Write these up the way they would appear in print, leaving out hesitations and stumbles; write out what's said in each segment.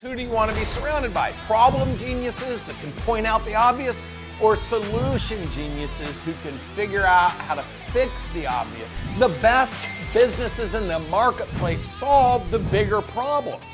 Who do you want to be surrounded by? Problem geniuses that can point out the obvious, or solution geniuses who can figure out how to fix the obvious? The best businesses in the marketplace solve the bigger problems.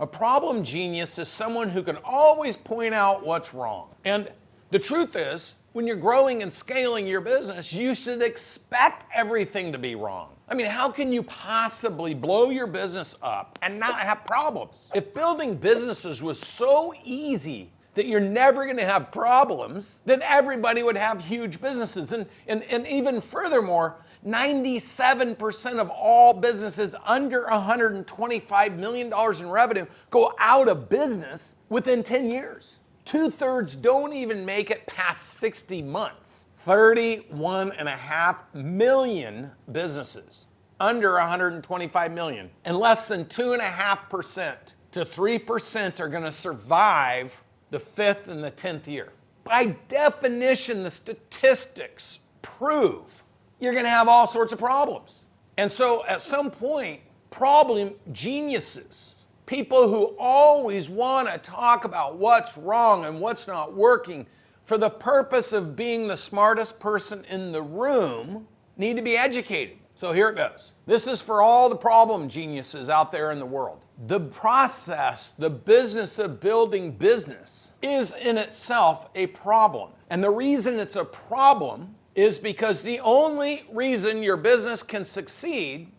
A problem genius is someone who can always point out what's wrong. And the truth is, when you're growing and scaling your business, you should expect everything to be wrong. I mean, how can you possibly blow your business up and not have problems? If building businesses was so easy that you're never going to have problems, then everybody would have huge businesses. And even furthermore, 97% of all businesses under $125 million in revenue go out of business within 10 years. 2/3 don't even make it past 60 months. 31.5 million businesses under 125 million, and less than 2.5% to 3% are going to survive the 5th and the 10th year. By definition, the statistics prove you're going to have all sorts of problems. And so at some point, problem geniuses, people who always want to talk about what's wrong and what's not working for the purpose of being the smartest person in the room, need to be educated. So here it goes. This is for all the problem geniuses out there in the world. The process, the business of building business, is in itself a problem. And the reason it's a problem is because the only reason your business can succeed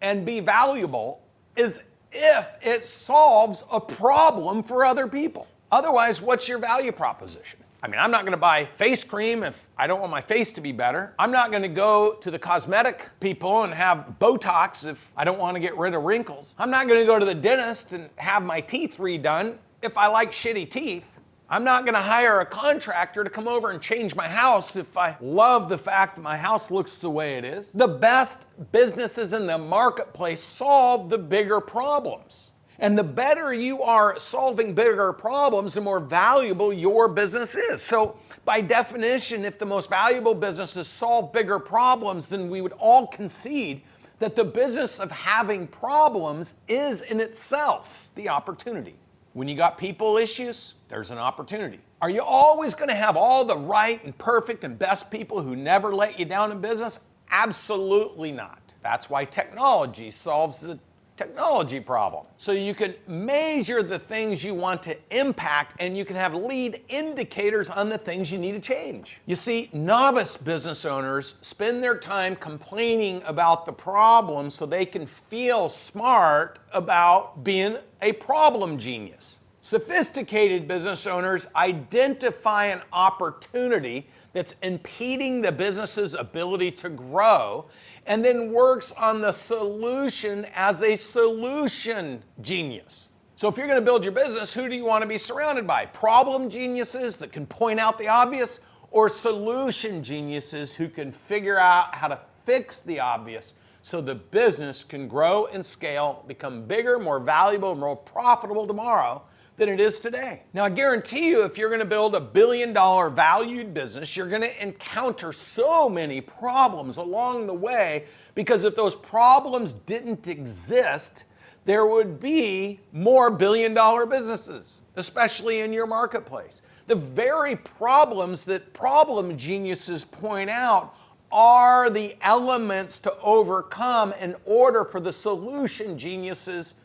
and be valuable is if it solves a problem for other people. Otherwise, what's your value proposition? I mean, I'm not going to buy face cream if I don't want my face to be better. I'm not going to go to the cosmetic people and have Botox if I don't want to get rid of wrinkles. I'm not going to go to the dentist and have my teeth redone if I like shitty teeth. I'm not going to hire a contractor to come over and change my house if I love the fact that my house looks the way it is. The best businesses in the marketplace solve the bigger problems. And the better you are at solving bigger problems, the more valuable your business is. So by definition, if the most valuable businesses solve bigger problems, then we would all concede that the business of having problems is in itself the opportunity. When you got people issues, there's an opportunity. Are you always going to have all the right and perfect and best people who never let you down in business? Absolutely not. That's why technology solves the technology problem. So you can measure the things you want to impact, and you can have lead indicators on the things you need to change. You see, novice business owners spend their time complaining about the problem so they can feel smart about being a problem genius. Sophisticated business owners identify an opportunity that's impeding the business's ability to grow, and then works on the solution as a solution genius. So if you're going to build your business, who do you want to be surrounded by? Problem geniuses that can point out the obvious, or solution geniuses who can figure out how to fix the obvious so the business can grow and scale, become bigger, more valuable, more profitable tomorrow than it is today. Now, I guarantee you, if you're going to build a $1 billion valued business, you're going to encounter so many problems along the way, because if those problems didn't exist, there would be more $1 billion businesses, especially in your marketplace. The very problems that problem geniuses point out are the elements to overcome in order for the solution geniuses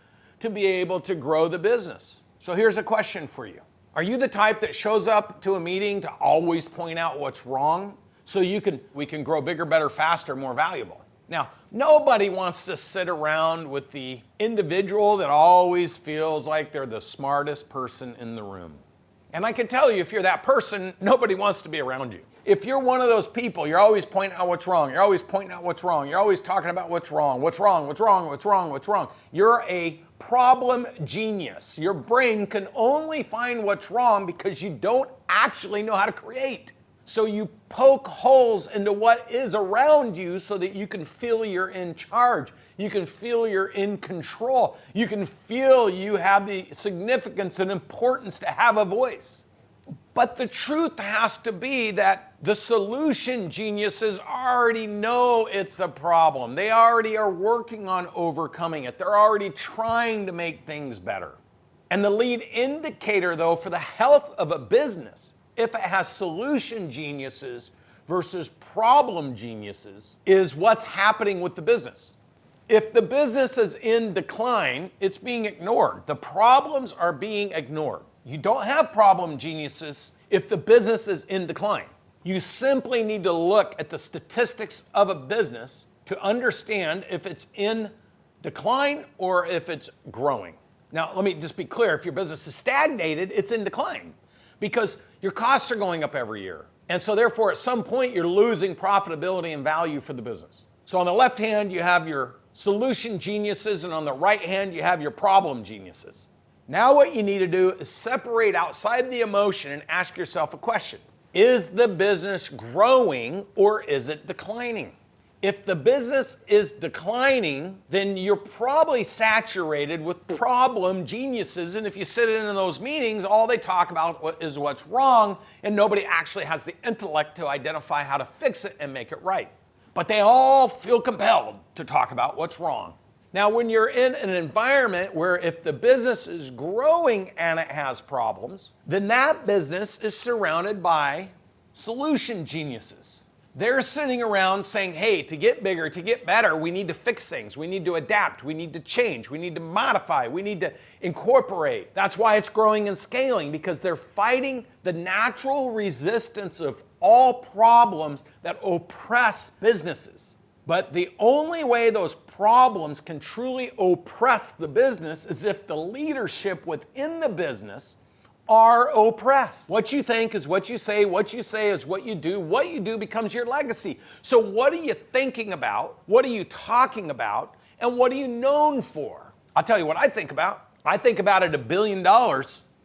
to be able to grow the business. So here's a question for you. Are you the type that shows up to a meeting to always point out what's wrong so we can grow bigger, better, faster, more valuable? Now, nobody wants to sit around with the individual that always feels like they're the smartest person in the room. And I can tell you, if you're that person, nobody wants to be around you. If you're one of those people, you're always pointing out what's wrong. You're always pointing out what's wrong. You're always talking about what's wrong. What's wrong? What's wrong? What's wrong? What's wrong? You're a problem genius. Your brain can only find what's wrong because you don't actually know how to create. So you poke holes into what is around you so that you can feel you're in charge. You can feel you're in control. You can feel you have the significance and importance to have a voice. But the truth has to be that the solution geniuses already know it's a problem. They already are working on overcoming it. They're already trying to make things better. And the lead indicator, though, for the health of a business, if it has solution geniuses versus problem geniuses, is what's happening with the business. If the business is in decline, it's being ignored. The problems are being ignored. You don't have problem geniuses if the business is in decline. You simply need to look at the statistics of a business to understand if it's in decline or if it's growing. Now, let me just be clear. If your business is stagnated, it's in decline because your costs are going up every year. And so therefore, at some point, you're losing profitability and value for the business. So on the left hand, you have your solution geniuses, and on the right hand, you have your problem geniuses. Now what you need to do is separate outside the emotion and ask yourself a question. Is the business growing or is it declining? If the business is declining, then you're probably saturated with problem geniuses. And if you sit in those meetings, all they talk about is what's wrong, and nobody actually has the intellect to identify how to fix it and make it right. But they all feel compelled to talk about what's wrong. Now, when you're in an environment where if the business is growing and it has problems, then that business is surrounded by solution geniuses. They're sitting around saying, hey, to get bigger, to get better, we need to fix things. We need to adapt. We need to change. We need to modify. We need to incorporate. That's why it's growing and scaling, because they're fighting the natural resistance of all problems that oppress businesses. But the only way those problems can truly oppress the business is if the leadership within the business are oppressed. What you think is what you say is what you do becomes your legacy. So what are you thinking about? What are you talking about? And what are you known for? I'll tell you what I think about. I think about it $1 billion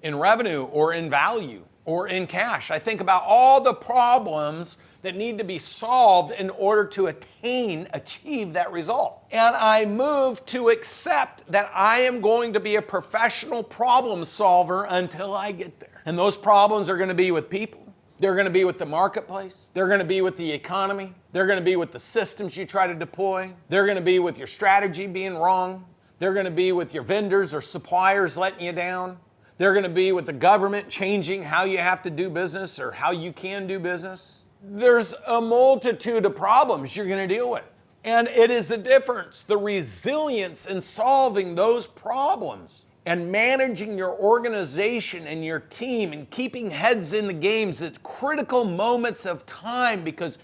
in revenue or in value or in cash. I think about all the problems that need to be solved in order to achieve that result. And I move to accept that I am going to be a professional problem solver until I get there. And those problems are going to be with people. They're going to be with the marketplace. They're going to be with the economy. They're going to be with the systems you try to deploy. They're going to be with your strategy being wrong. They're going to be with your vendors or suppliers letting you down. They're going to be with the government changing how you have to do business or how you can do business. There's a multitude of problems you're going to deal with. And it is the difference, the resilience in solving those problems and managing your organization and your team and keeping heads in the games at critical moments of time, because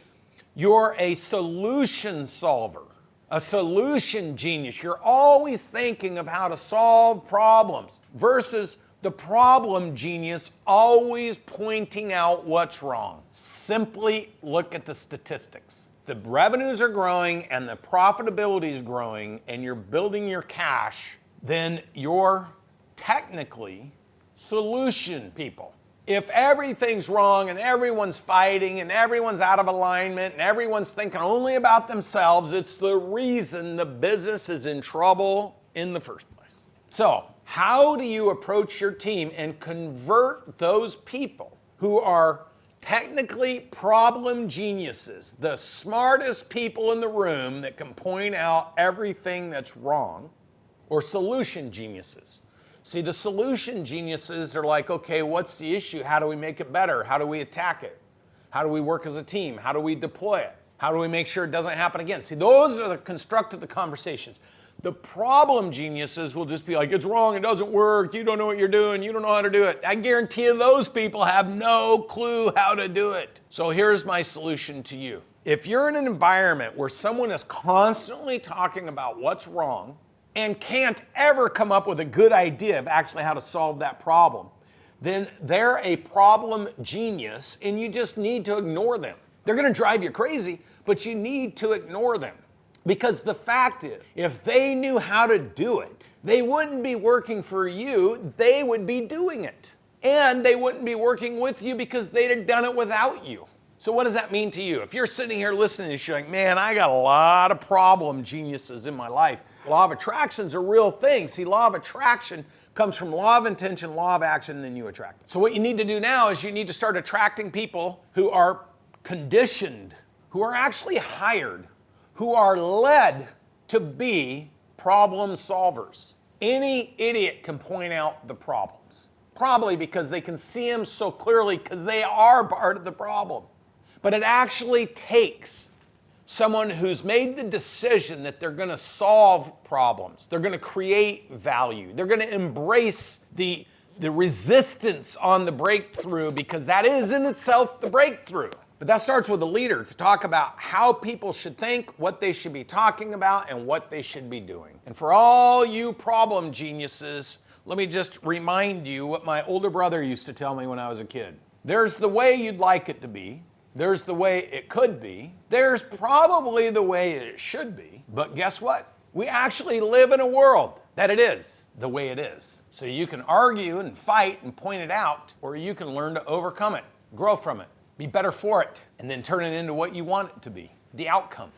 you're a solution solver, a solution genius. You're always thinking of how to solve problems versus the problem genius always pointing out what's wrong. Simply look at the statistics. The revenues are growing and the profitability is growing and you're building your cash, then you're technically solution people. If everything's wrong and everyone's fighting and everyone's out of alignment and everyone's thinking only about themselves, it's the reason the business is in trouble in the first place. So, how do you approach your team and convert those people who are technically problem geniuses, the smartest people in the room that can point out everything that's wrong, or solution geniuses? See, the solution geniuses are like, okay, what's the issue? How do we make it better? How do we attack it? How do we work as a team? How do we deploy it? How do we make sure it doesn't happen again? See, those are the constructive conversations. The problem geniuses will just be like, it's wrong, it doesn't work, you don't know what you're doing, you don't know how to do it. I guarantee you those people have no clue how to do it. So here's my solution to you. If you're in an environment where someone is constantly talking about what's wrong and can't ever come up with a good idea of actually how to solve that problem, then they're a problem genius and you just need to ignore them. They're going to drive you crazy, but you need to ignore them. Because the fact is, if they knew how to do it, they wouldn't be working for you, they would be doing it. And they wouldn't be working with you because they'd have done it without you. So what does that mean to you? If you're sitting here listening and you're like, man, I got a lot of problem geniuses in my life. Law of attraction's a real thing. See, law of attraction comes from law of intention, law of action, and then you attract. So what you need to do now is you need to start attracting people who are conditioned, who are actually hired, who are led to be problem solvers. Any idiot can point out the problems, probably because they can see them so clearly because they are part of the problem. But it actually takes someone who's made the decision that they're going to solve problems. They're going to create value. They're going to embrace the resistance on the breakthrough, because that is in itself the breakthrough. But that starts with a leader to talk about how people should think, what they should be talking about, and what they should be doing. And for all you problem geniuses, let me just remind you what my older brother used to tell me when I was a kid. There's the way you'd like it to be. There's the way it could be. There's probably the way it should be. But guess what? We actually live in a world that it is the way it is. So you can argue and fight and point it out, or you can learn to overcome it, grow from it, be better for it, and then turn it into what you want it to be, the outcome.